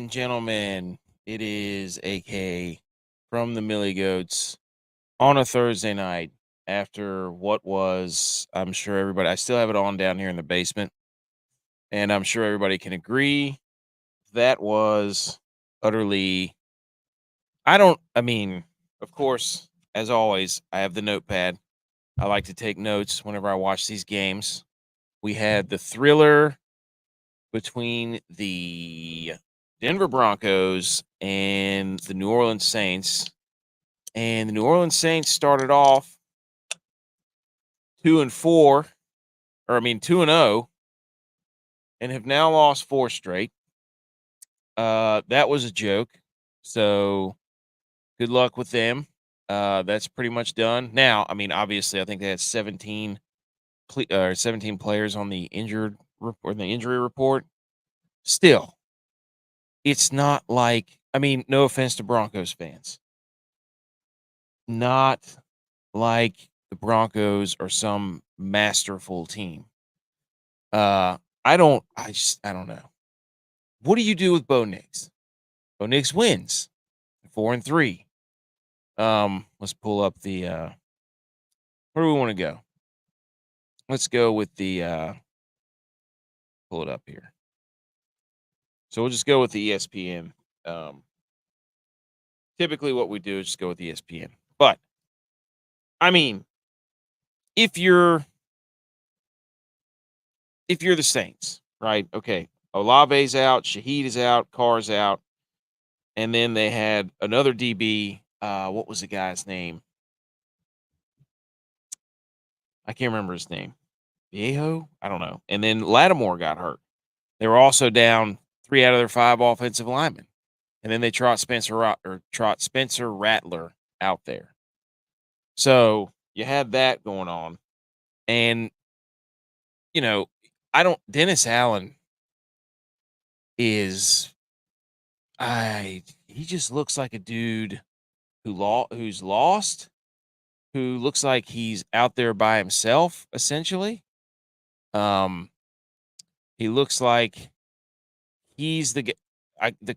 and gentlemen, it is AK from the Millie Goats on a Thursday night after what was, I'm sure everybody, I still have it on down here in the basement, and I'm sure everybody can agree that was utterly, of course, as always, I have the notepad. I like to take notes whenever I watch these games. We had the thriller between the Denver Broncos and the New Orleans Saints. And the New Orleans Saints started off 2-4, 2-0, and have now lost 4 straight. That was a joke. So good luck with them. That's pretty much done. Now, obviously, I think they had 17 players on the injury report. Still, it's not like, no offense to Broncos fans, not like the Broncos are some masterful team. I don't know. What do you do with Bo Nix? Bo Nix wins 4-3. Let's pull up the where do we want to go? Let's go with the pull it up here. So we'll just go with the ESPN. Typically what we do is just go with ESPN. But if you're the Saints, right? Okay. Olave's out, Shaheed is out, Carr's out. And then they had another DB. What was the guy's name? I can't remember his name. Viejo? I don't know. And then Lattimore got hurt. They were also down 3 out of their 5 offensive linemen. And then they trot Spencer Rattler out there. So you had that going on. And, Dennis Allen is, he just looks like a dude who's lost, who looks like he's out there by himself, essentially. He looks like he's the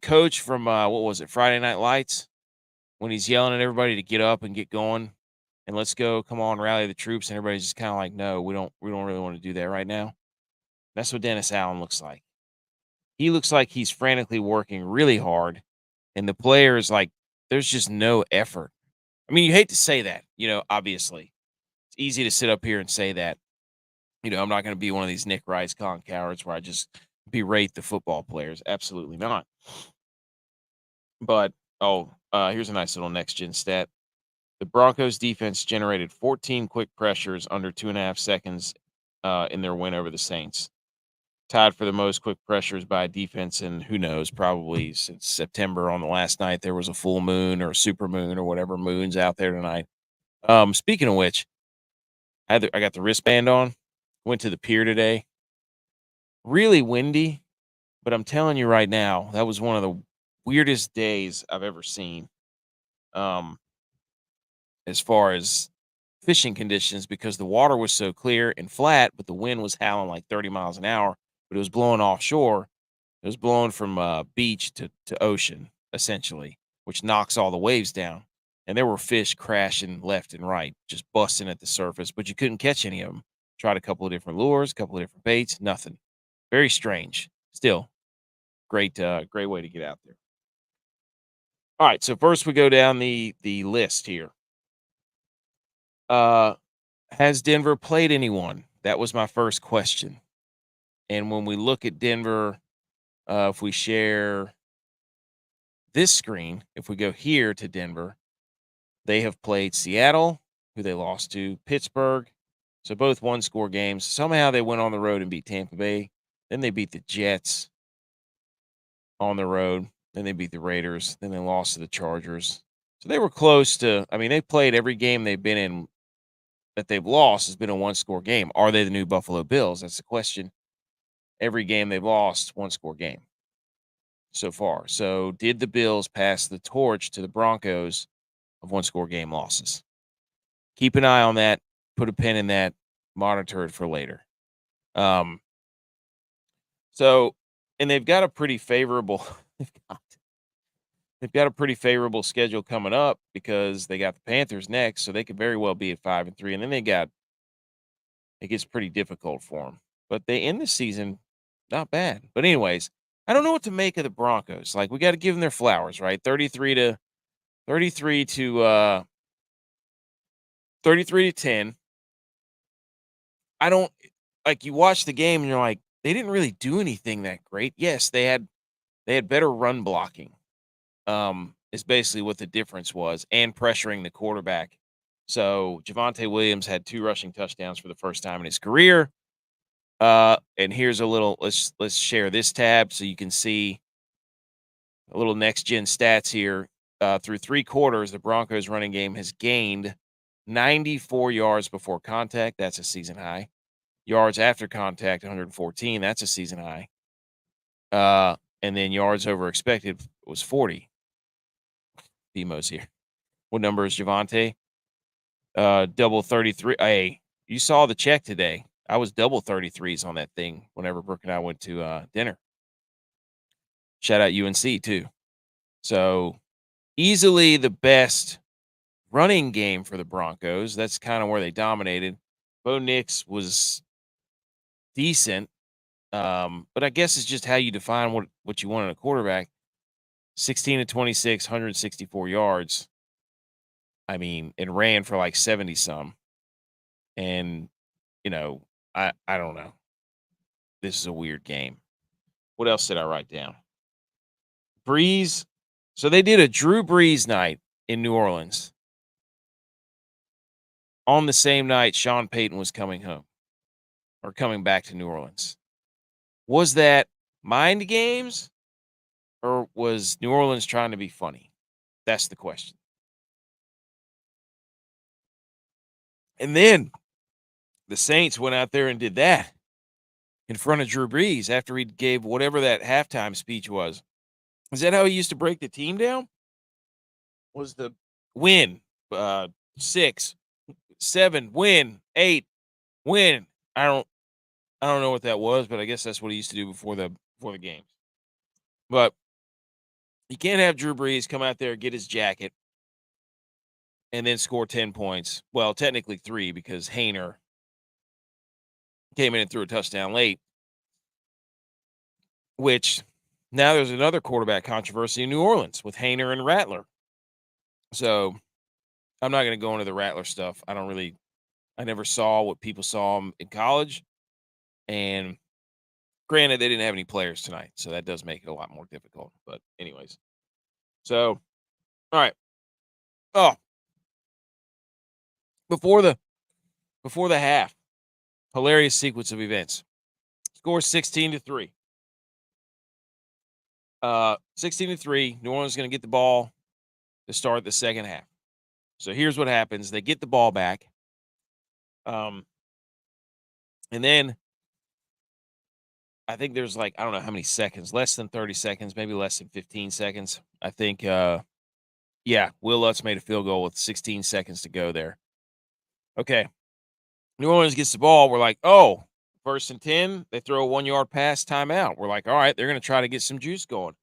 coach from what was it, Friday Night Lights, when he's yelling at everybody to get up and get going and let's go, come on, rally the troops, and everybody's just kind of like, no, we don't really want to do that right now. That's what Dennis Allen looks like. He looks like he's frantically working really hard, and the players, like, there's just no effort. You hate to say that, obviously. It's easy to sit up here and say that. I'm not going to be one of these Nick Rice con cowards where I just berate the football players. Absolutely not. But, here's a nice little next-gen stat. The Broncos defense generated 14 quick pressures under 2.5 seconds in their win over the Saints. Tied for the most quick pressures by a defense in, who knows, probably since September. On the last night there was a full moon or a super moon or whatever moon's out there tonight. Speaking of which, I got the wristband on. Went to the pier today. Really windy, but I'm telling you right now, that was one of the weirdest days I've ever seen. As far as fishing conditions, because the water was so clear and flat, but the wind was howling like 30 miles an hour, but it was blowing offshore. It was blowing from beach to ocean, essentially, which knocks all the waves down. And there were fish crashing left and right, just busting at the surface, but you couldn't catch any of them. Tried a couple of different lures, a couple of different baits, nothing. Very strange. Still, great way to get out there. All right, so first we go down the list here. Has Denver played anyone? That was my first question. And when we look at Denver, if we share this screen, if we go here to Denver, they have played Seattle, who they lost to, Pittsburgh. So both 1-score games. Somehow they went on the road and beat Tampa Bay. Then they beat the Jets on the road. Then they beat the Raiders. Then they lost to the Chargers. So they were close to, they played every game they've been in that they've lost has been a 1-score game. Are they the new Buffalo Bills? That's the question. Every game they've lost, 1-score game so far. So did the Bills pass the torch to the Broncos of 1-score game losses? Keep an eye on that. Put a pin in that. Monitor it for later. So, and they've got a pretty favorable they've got a pretty favorable schedule coming up because they got the Panthers next, so they could very well be at 5-3, and then it gets pretty difficult for them. But they end the season not bad. But anyways, I don't know what to make of the Broncos. Like, we got to give them their flowers, right? 33 to 10. I don't like, you watch the game and you're like, they didn't really do anything that great. Yes, they had better run blocking. Is basically what the difference was, and pressuring the quarterback. So Javonte Williams had 2 rushing touchdowns for the first time in his career. And here's a little, let's share this tab so you can see a little next gen stats here. Through 3 quarters, the Broncos running game has gained 94 yards before contact. That's a season high. Yards after contact, 114. That's a season high. And then yards over expected was 40. Demo's here. What number is Javonte? Double 33. Hey, you saw the check today. I was double 33s on that thing whenever Brooke and I went to dinner. Shout out UNC too. So easily the best running game for the Broncos. That's kind of where they dominated. Bo Nix was decent. But I guess it's just how you define what you want in a quarterback. 16 to 26, 164 yards. I mean, it ran for like 70 some. And, I don't know. This is a weird game. What else did I write down? Breeze. So they did a Drew Brees night in New Orleans. On the same night, Sean Payton was coming home or coming back to New Orleans. Was that mind games or was New Orleans trying to be funny? That's the question. And then the Saints went out there and did that in front of Drew Brees after he gave whatever that halftime speech was. Is that how he used to break the team down? Was the win, 6, 7, win, 8, win? I don't know what that was, but I guess that's what he used to do before the games. But you can't have Drew Brees come out there, get his jacket, and then score 10 points. Well, technically 3 because Hayner came in and threw a touchdown late, which now there's another quarterback controversy in New Orleans with Hayner and Rattler. So I'm not going to go into the Rattler stuff. I never saw what people saw him in college. And granted, they didn't have any players tonight, so that does make it a lot more difficult. But anyways, so all right. Oh, before the half, hilarious sequence of events. Score 16-3. 16-3. New Orleans is going to get the ball to start the second half. So here's what happens: they get the ball back, and then I think there's like, I don't know how many seconds, less than 30 seconds, maybe less than 15 seconds. I think, Will Lutz made a field goal with 16 seconds to go there. Okay. New Orleans gets the ball. We're like, oh, 1st and 10. They throw a 1-yard pass, timeout. We're like, all right, they're going to try to get some juice going.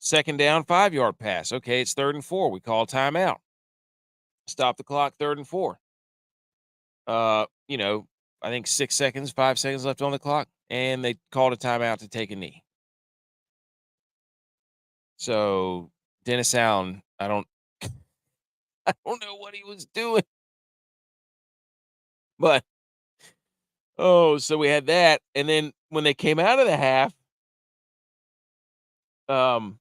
2nd down, 5-yard pass. Okay, it's 3rd and 4. We call timeout. Stop the clock, 3rd and 4. I think 5 seconds left on the clock, and they called a timeout to take a knee. So Dennis Allen, I don't know what he was doing. But so we had that. And then when they came out of the half, again,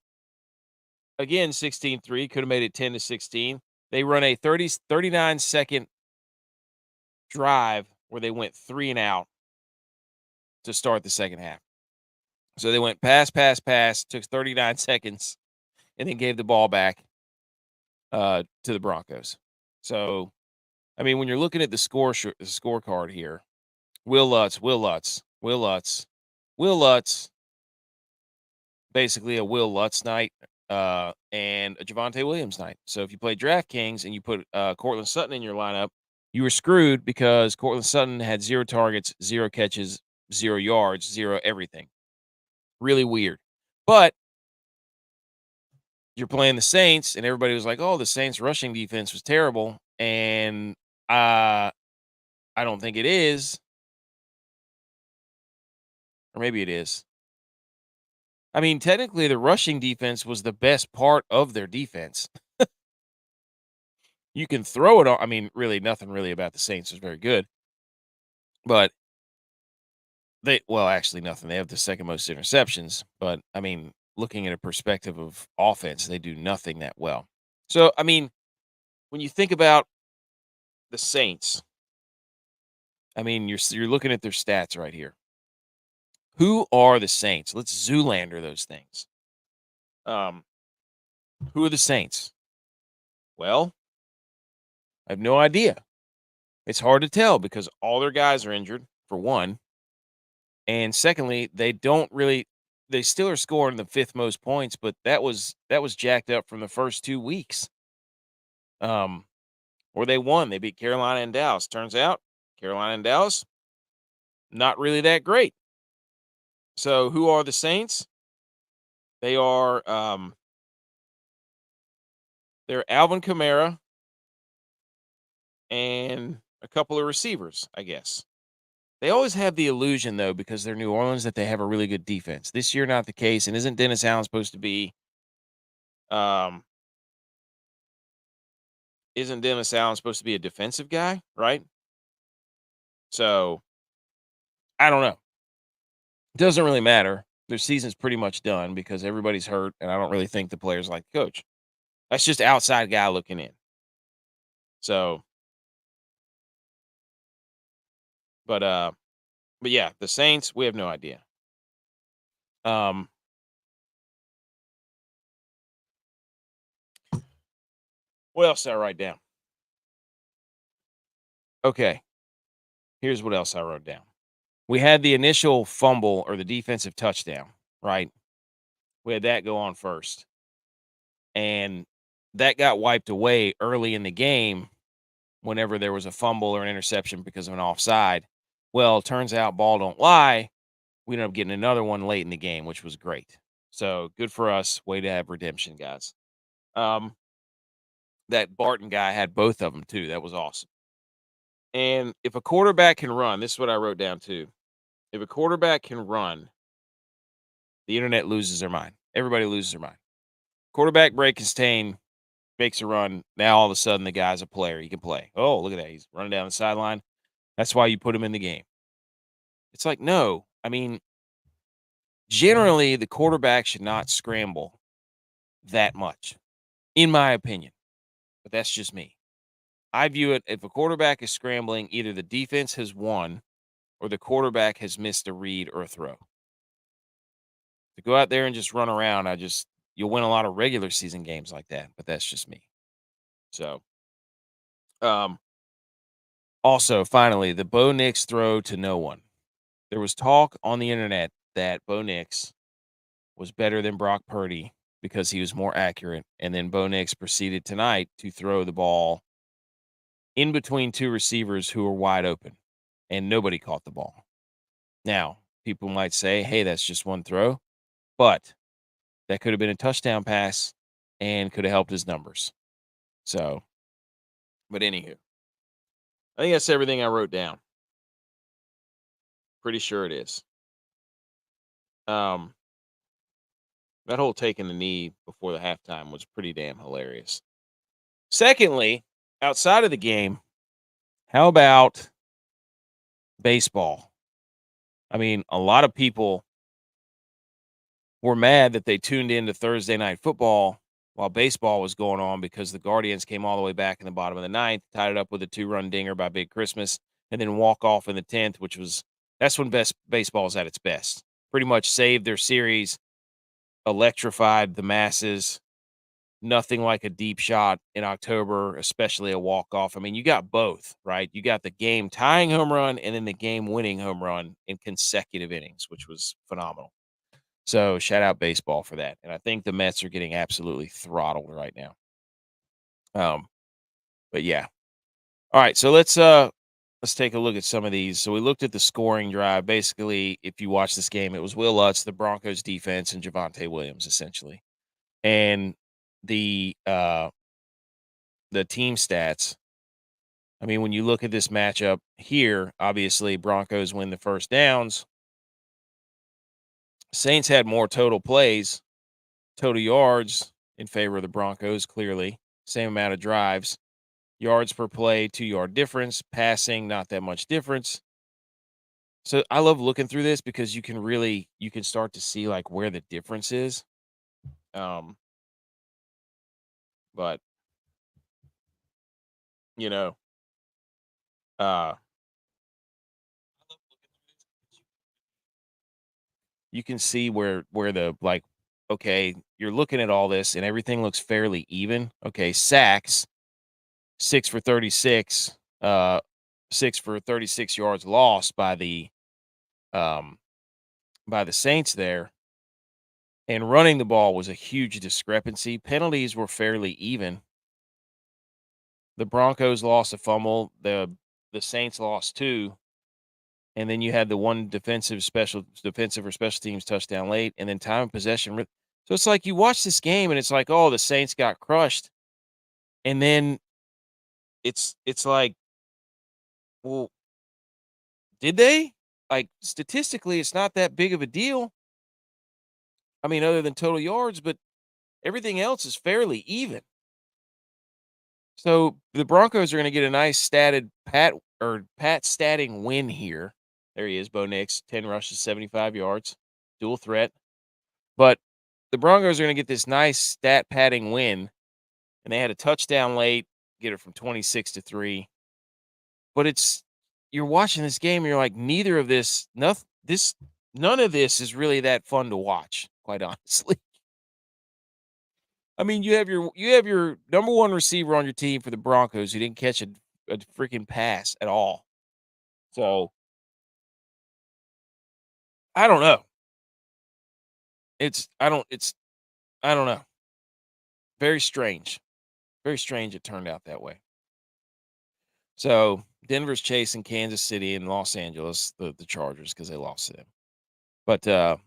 16-3, could have made it 10-16. They run a 39-second drive where they went 3 and out to start the second half. So they went pass, took 39 seconds, and then gave the ball back to the Broncos. So, I mean, when you're looking at the scorecard here, Will Lutz, basically a Will Lutz night and a Javonte Williams night. So if you play DraftKings and you put Cortland Sutton in your lineup, you were screwed because Cortland Sutton had 0 targets, 0 catches, 0 yards, 0 everything. Really weird. But you're playing the Saints, and everybody was like, "Oh, the Saints' rushing defense was terrible," and I don't think it is, or maybe it is. I mean, technically, the rushing defense was the best part of their defense. You can throw it on. I mean, really, nothing really about the Saints was very good, but actually, nothing. They have the second most interceptions, but I mean, looking at a perspective of offense, they do nothing that well. So, I mean, when you think about the Saints, I mean, you're looking at their stats right here. Who are the Saints? Let's Zoolander those things. Um, who are the Saints? Well, I have no idea. It's hard to tell because all their guys are injured, for one. And secondly, they still are scoring the fifth most points, but that was jacked up from the first 2 weeks. Um, where they won. They beat Carolina and Dallas. Turns out Carolina and Dallas, not really that great. So who are the Saints? They are they're Alvin Kamara and a couple of receivers, I guess. They always have the illusion, though, because they're New Orleans, that they have a really good defense. This year, not the case. And isn't Dennis Allen supposed to be? Um, isn't Dennis Allen supposed to be a defensive guy, right? So I don't know. Doesn't really matter. Their season's pretty much done because everybody's hurt, and I don't really think the players like the coach. That's just outside guy looking in. So, but yeah, the Saints, we have no idea. Um, what else did I write down? Okay, here's what else I wrote down. We had the initial fumble or the defensive touchdown, right? We had that go on first, and that got wiped away early in the game whenever there was a fumble or an interception because of an offside. Well, it turns out ball don't lie. We ended up getting another one late in the game, which was great. So good for us. Way to have redemption, guys. Um, that Barton guy had both of them too. That was awesome. And if a quarterback can run, this is what I wrote down too. If a quarterback can run, the internet loses their mind. Everybody loses their mind. Quarterback break and contain, makes a run. Now all of a sudden the guy's a player. He can play. Oh, look at that. He's running down the sideline. That's why you put him in the game. It's like, no. I mean, generally the quarterback should not scramble that much, in my opinion. But that's just me. I view it, if a quarterback is scrambling, either the defense has won or the quarterback has missed a read or a throw. To go out there and just run around, you'll win a lot of regular season games like that, but that's just me. So, um, also, finally, the Bo Nix throw to no one. There was talk on the internet that Bo Nix was better than Brock Purdy because he was more accurate, and then Bo Nix proceeded tonight to throw the ball in between two receivers who were wide open, and nobody caught the ball. Now, people might say, hey, that's just one throw, but that could have been a touchdown pass and could have helped his numbers. So, but anywho, I think that's everything I wrote down. Pretty sure it is. Um, that whole taking the knee before the halftime was pretty damn hilarious. Secondly, outside of the game, how about baseball? I mean, a lot of people were mad that they tuned into Thursday night football while baseball was going on because the Guardians came all the way back in the bottom of the ninth, tied it up with a 2-run dinger by Big Christmas, and then walk off in the 10th, that's when baseball is at its best. Pretty much saved their series, electrified the masses. Nothing like a deep shot in October, especially a walk-off. I mean, you got both, right? You got the game-tying home run and then the game-winning home run in consecutive innings, which was phenomenal. So, shout out baseball for that, and I think the Mets are getting absolutely throttled right now. But yeah. Alright, so let's take a look at some of these. So, we looked at the scoring drive. Basically, if you watch this game, it was Will Lutz, the Broncos defense, and Javonte Williams, essentially. And the uh the team stats, I mean, when you look at this matchup here, obviously Broncos win the first downs. Saints had more total plays, total yards in favor of the Broncos, clearly. Same amount of drives. Yards per play, 2-yard difference. Passing, not that much difference. So I love looking through this because you can start to see like where the difference is. Um, but you know, uh you can see where the like okay, you're looking at all this and everything looks fairly even. Okay, sacks, 6 for 36, 6 for 36 yards lost um by the Saints there. And running the ball was a huge discrepancy. Penalties were fairly even. The Broncos lost a fumble, the Saints lost 2, and then you had the one defensive or special teams touchdown late, and then time of possession. So it's like you watch this game and it's like, oh, the Saints got crushed, and then it's like, well, did they? Like statistically, it's not that big of a deal. I mean, other than total yards, but everything else is fairly even. So the Broncos are going to get a nice Pat statting win here. There he is, Bo Nix, 10 rushes, 75 yards, dual threat. But the Broncos are going to get this nice stat padding win, and they had a touchdown late, get it from 26-3. But you're watching this game, and you're like, none of this is really that fun to watch, quite honestly. I mean, you have your number one receiver on your team for the Broncos who didn't catch a freaking pass at all. So I don't know. It's I don't know. Very strange. Very strange it turned out that way. So Denver's chasing Kansas City and Los Angeles, the Chargers, because they lost to them. But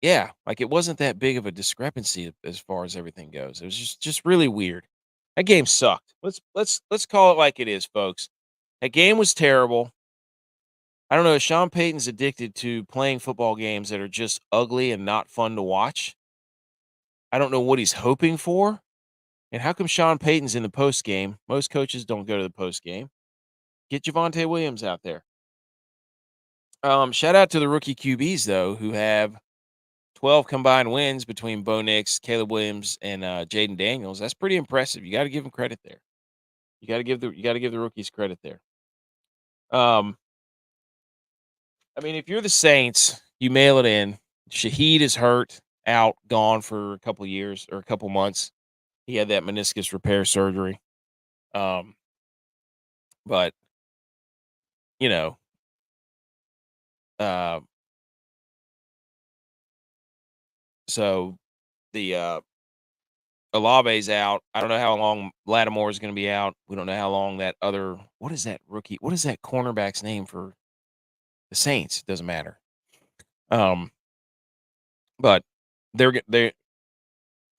yeah, like it wasn't that big of a discrepancy as far as everything goes. It was just really weird. That game sucked. Let's call it like it is, folks. That game was terrible. I don't know. Sean Payton's addicted to playing football games that are just ugly and not fun to watch. I don't know what he's hoping for. And how come Sean Payton's in the post game? Most coaches don't go to the post game. Get Javonte Williams out there. Shout out to the rookie QBs though, who have 12 combined wins between Bo Nix, Caleb Williams, and Jaden Daniels. That's pretty impressive. You got to give them credit there. You got to give the rookies credit there. Um, I mean, if you're the Saints, you mail it in. Shaheed is hurt, out, gone for a couple years or a couple months. He had that meniscus repair surgery. Um, but you know, uh, so the Olave's out. I don't know how long Lattimore is going to be out. We don't know how long that other what is that rookie? What is that cornerback's name for the Saints? It doesn't matter. Um, but they're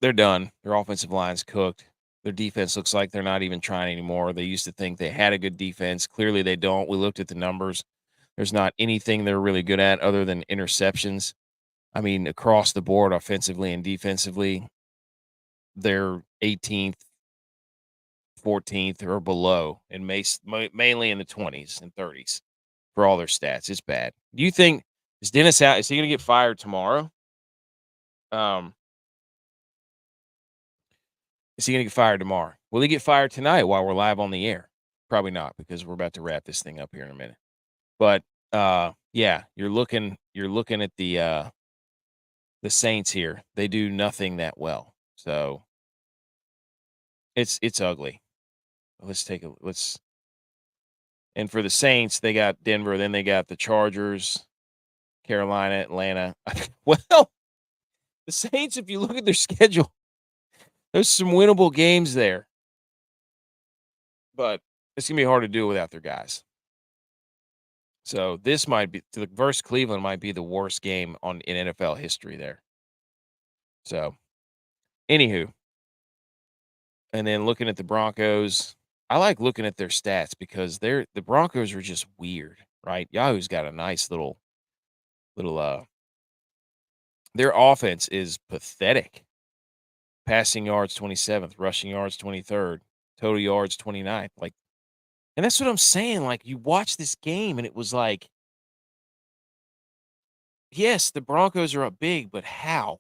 done. Their offensive line's cooked. Their defense looks like they're not even trying anymore. They used to think they had a good defense. Clearly, they don't. We looked at the numbers. There's not anything they're really good at other than interceptions. I mean, across the board, offensively and defensively, they're 18th, 14th, or below, and mainly in the 20s and 30s for all their stats. It's bad. Do you think is Dennis out? Is he going to get fired tomorrow? Um, is he going to get fired tomorrow? Will he get fired tonight while we're live on the air? Probably not because we're about to wrap this thing up here in a minute. But yeah, you're looking at the Saints here. They do nothing that well. So it's ugly. Let's and for the Saints, they got Denver, then they got the Chargers, Carolina, Atlanta. Well, the Saints, if you look at their schedule, there's some winnable games there. But it's gonna be hard to do without their guys. So this might be to the versus Cleveland might be the worst game in NFL history there. So anywho, And then looking at the Broncos, I like looking at their stats because the Broncos are just weird, right? Yahoo's got a nice little their offense is pathetic. Passing yards 27th, rushing yards 23rd, total yards 29th. Like, and that's what I'm saying. Like, you watch this game and it was like, yes, the Broncos are up big, but how?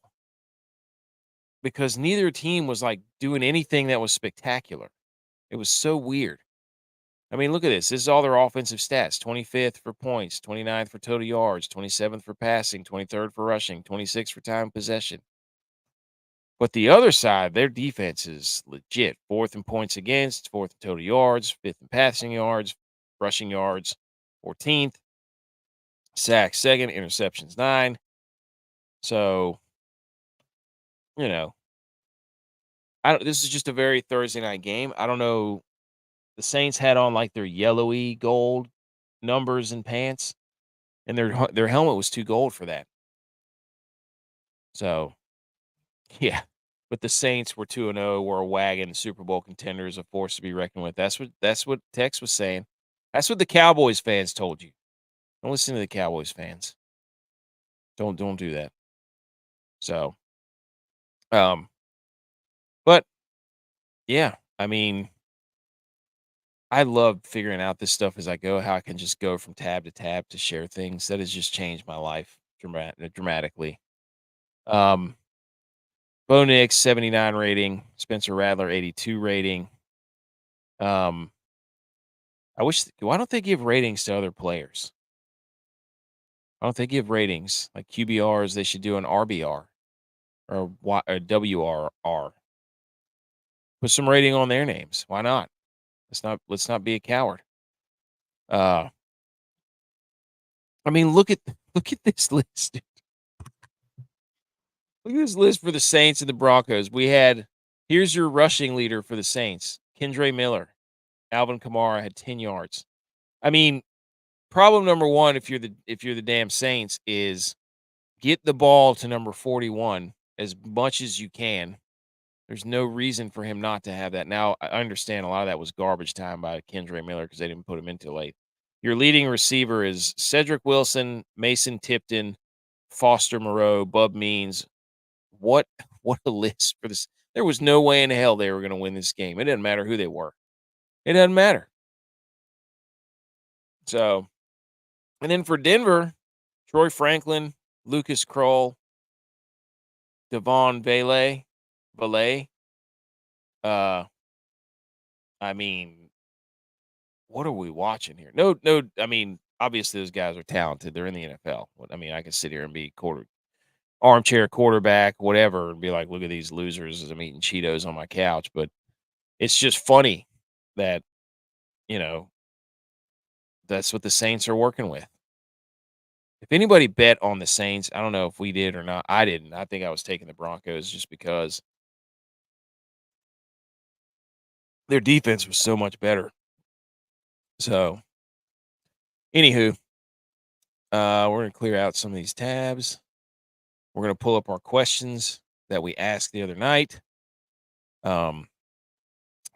Because neither team was like doing anything that was spectacular. It was so weird. I mean, look at this. This is all their offensive stats: 25th for points, 29th for total yards, 27th for passing, 23rd for rushing, 26th for time possession. But the other side, their defense is legit. Fourth in points against, fourth in total yards, fifth in passing yards, rushing yards, 14th, sacks second, interceptions 9. So, you know, I don't, this is just a very Thursday night game. I don't know. The Saints had on like their yellowy gold numbers and pants, and their helmet was too gold for that. So, yeah. But the Saints were 2-0, were a wagon, Super Bowl contenders, a force to be reckoned with. That's what Tex was saying. That's what the Cowboys fans told you. Don't listen to the Cowboys fans. Don't do that. So, um, but yeah, I mean, I love figuring out this stuff as I go, how I can just go from tab to tab to share things. That has just changed my life dramatically. Um, Bo Nix, 79 rating, Spencer Rattler, 82 rating. Um, why don't they give ratings to other players? Why don't they give ratings like QBRs? They should do an RBR or WRR. Put some rating on their names. Why not? Let's not be a coward. Uh, I mean, look at this list. Dude. Look at this list for the Saints and the Broncos. Here's your rushing leader for the Saints, Kendre Miller. Alvin Kamara had 10 yards. I mean, problem number one, if you're the damn Saints, is get the ball to number 41 as much as you can. There's no reason for him not to have that. Now, I understand a lot of that was garbage time by Kendre Miller because they didn't put him in till late. Your leading receiver is Cedric Wilson, Mason Tipton, Foster Moreau, Bub Means. What what a list for this. There was no way in hell they were going to win this game. It didn't matter who they were. It doesn't matter. So, and then for Denver, Troy Franklin, Lucas Kroll, Devon Valet. Uh, I mean, what are we watching here? No. I mean, obviously those guys are talented. They're in the NFL. I mean, I can sit here and be armchair quarterback, whatever, and be like, look at these losers as I'm eating Cheetos on my couch. But it's just funny that you know that's what the Saints are working with. If anybody bet on the Saints, I don't know if we did or not. I didn't. I think I was taking the Broncos just because their defense was so much better. So, anywho, we're gonna clear out some of these tabs. We're gonna pull up our questions that we asked the other night. So I'm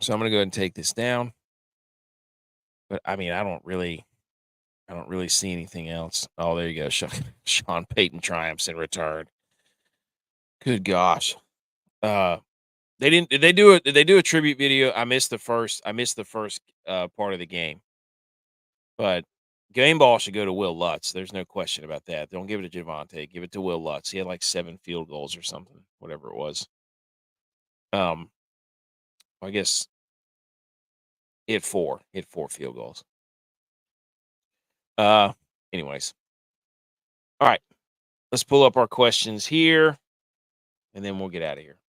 gonna go ahead and take this down. But I mean, I don't really see anything else. Oh, there you go. Sean Payton triumphs in return. Good gosh. Uh, they didn't. Did they do it? Did they do a tribute video? I missed the first part of the game. But game ball should go to Will Lutz. There's no question about that. Don't give it to Javonte. Give it to Will Lutz. He had like 7 field goals or something, whatever it was. Um, I guess he had 4. He had 4 field goals. Uh, anyways, all right. Let's pull up our questions here, and then we'll get out of here.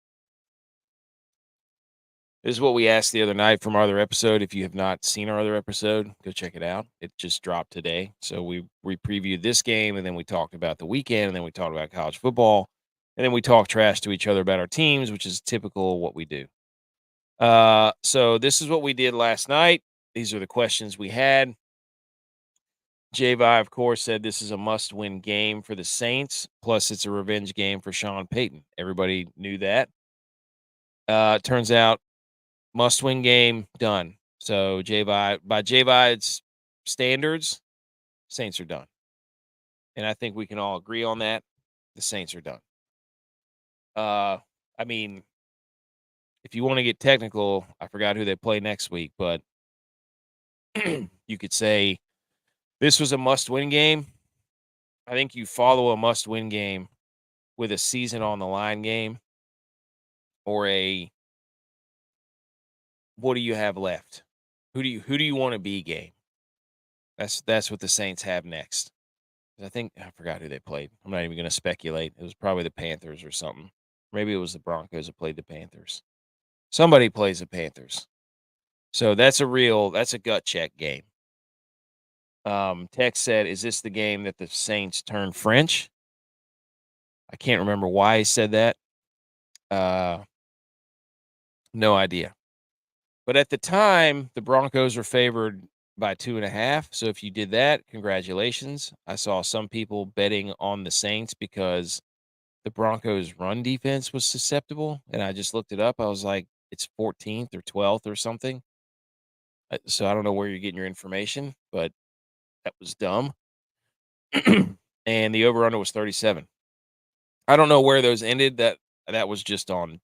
This is what we asked the other night from our other episode. If you have not seen our other episode, go check it out. It just dropped today. So we previewed this game, and then we talked about the weekend, and then we talked about college football, and then we talked trash to each other about our teams, which is typical of what we do. So this is what we did last night. These are the questions we had. Javi, of course, said this is a must-win game for the Saints. Plus, it's a revenge game for Sean Payton. Everybody knew that. Turns out Must-win game, done. So, by J-Vide's standards, Saints are done. And I think we can all agree on that. The Saints are done. I mean, if you wanna get technical, I forgot who they play next week, but you could say this was a must-win game. I think you follow a must-win game with a season on the line game or a what do you have left? Who do you wanna be game? That's what the Saints have next. I think I forgot who they played. I'm not even gonna speculate. It was probably the Panthers or something. Maybe it was the Broncos that played the Panthers. Somebody plays the Panthers. So that's a gut check game. Tex said, "Is this the game that the Saints turn French?" I can't remember why he said that. Uh, no idea. But at the time, the Broncos were favored by 2.5. So if you did that, congratulations. I saw some people betting on the Saints because the Broncos' run defense was susceptible, and I just looked it up. I was like, it's 14th or 12th or something. So I don't know where you're getting your information, but that was dumb. And the over under was 37. I don't know where those ended. That was just on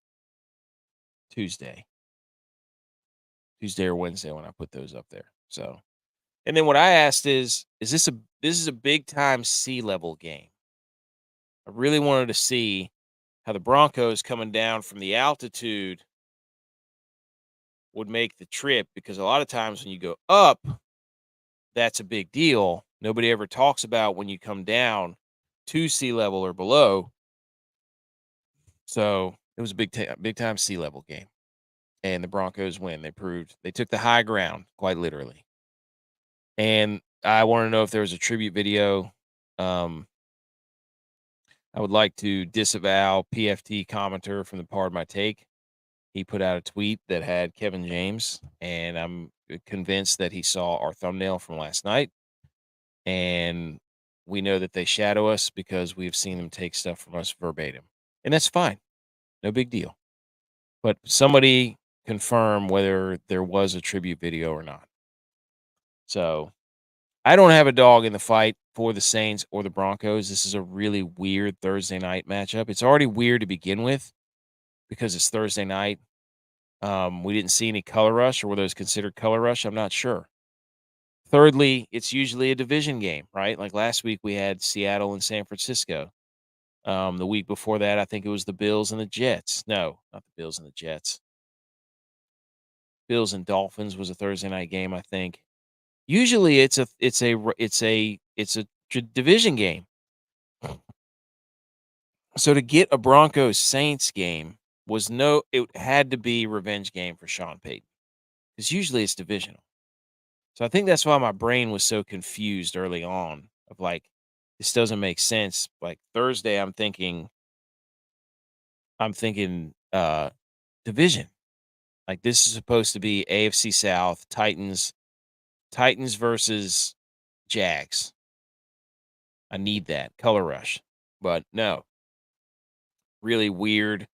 Tuesday. Tuesday or Wednesday when I put those up there. So, and then what I asked is this is a big time sea level game. I really wanted to see how the Broncos coming down from the altitude would make the trip because a lot of times when you go up, that's a big deal. Nobody ever talks about when you come down to sea level or below. So it was a big time sea level game, and the Broncos win. They proved they took the high ground, quite literally. And I want to know if there was a tribute video. Um, I would like to disavow PFT commenter from the part of my take. He put out a tweet that had Kevin James, and I'm convinced that he saw our thumbnail from last night. And we know that they shadow us because we've seen them take stuff from us verbatim. And that's fine. No big deal. But somebody confirm whether there was a tribute video or not. So I don't have a dog in the fight for the Saints or the Broncos. This is a really weird Thursday night matchup. It's already weird to begin with because it's Thursday night. We didn't see any color rush, or were those considered color rush? I'm not sure. Thirdly, it's usually a division game, right? Like last week we had Seattle and San Francisco. The week before that, I think it was the Bills and the Jets. No, not the Bills and the Jets. Bills and Dolphins was a Thursday night game, I think. Usually it's a division game. So to get a Broncos Saints game it had to be revenge game for Sean Payton. Because usually it's divisional. So I think that's why my brain was so confused early on of like, this doesn't make sense. Like Thursday, I'm thinking division. Like this is supposed to be AFC South, Titans versus Jags. I need that color rush. But no, really weird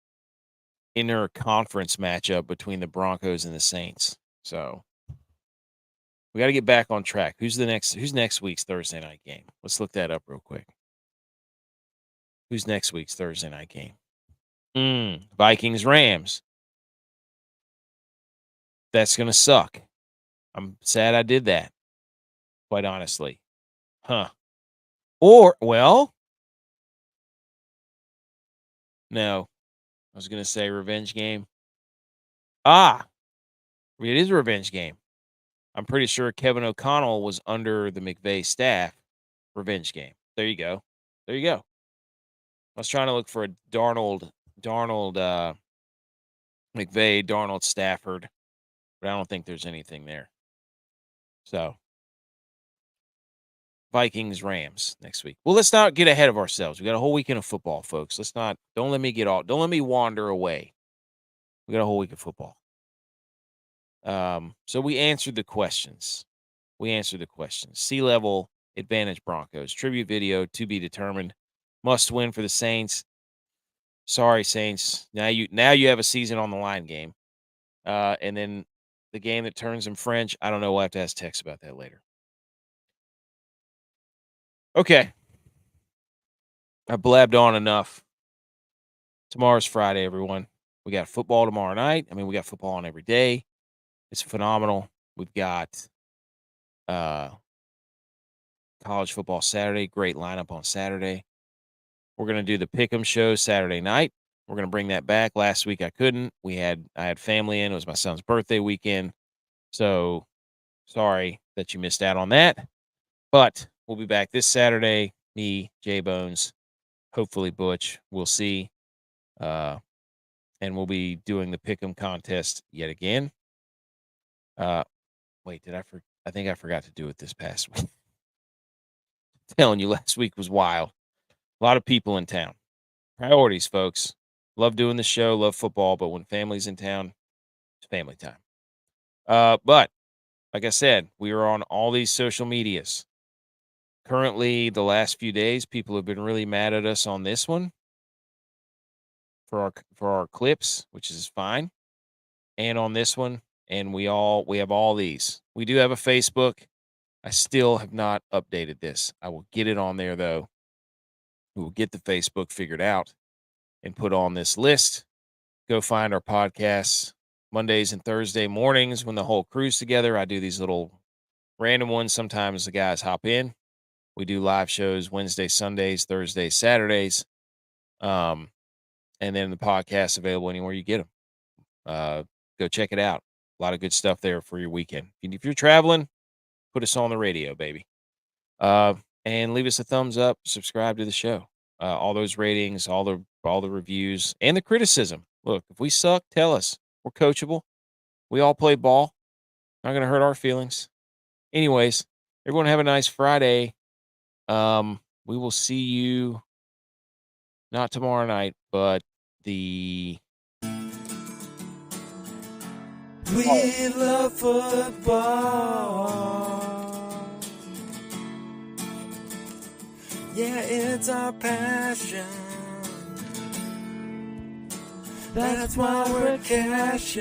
inner conference matchup between the Broncos and the Saints. So we got to get back on track. Who's next week's Thursday night game? Let's look that up real quick. Who's next week's Thursday night game? Vikings Rams. That's gonna suck. I'm sad I did that, quite honestly. Huh. Or well, no. I was gonna say revenge game. Ah, it is a revenge game. I'm pretty sure Kevin O'Connell was under the McVay staff. Revenge game. There you go. There you go. I was trying to look for a Darnold, McVay, Darnold, Stafford, but I don't think there's anything there. So, Vikings, Rams next week. Well, let's not get ahead of ourselves. We got a whole weekend of football, folks. Don't let me wander away. We got a whole week of football. So we answered the questions. Sea level advantage Broncos. Tribute video to be determined. Must win for the Saints. Sorry, Saints. Now you have a season on the line game. And then the game that turns them French, I don't know. We'll have to ask Tex about that later. Okay. I blabbed on enough. Tomorrow's Friday, everyone. We got football tomorrow night. I mean, we got football on every day. It's phenomenal. We've got uh college football Saturday. Great lineup on Saturday. We're gonna do the Pick'em show Saturday night. We're gonna bring that back. Last week I couldn't. I had family in. It was my son's birthday weekend. So sorry that you missed out on that. But we'll be back this Saturday. Me, J Bones, hopefully Butch. We'll see. And we'll be doing the Pick'em contest yet again. Wait, I think I forgot to do it this past week. Telling you, last week was wild. A lot of people in town. Priorities, folks. Love doing the show, love football, but when family's in town, it's family time. But like I said, we are on all these social medias. Currently, the last few days, people have been really mad at us on this one for our clips, which is fine, and on this one, and we have all these. We do have a Facebook. I still have not updated this. I will get it on there though. We will get the Facebook figured out and put on this list. Go find our podcasts Mondays and Thursday mornings when the whole crew's together. I do these little random ones. Sometimes the guys hop in. We do live shows Wednesdays, Sundays, Thursdays, Saturdays. And then the podcast available anywhere you get them. Go check it out. A lot of good stuff there for your weekend. If you're traveling, put us on the radio, baby. And leave us a thumbs up, subscribe to the show. All those ratings, all the reviews, and the criticism. Look, if we suck, tell us. We're coachable. We all play ball. Not going to hurt our feelings. Anyways, everyone have a nice Friday. We will see you not tomorrow night, but the... We love football. Yeah, it's our passion. That's why we're cashing.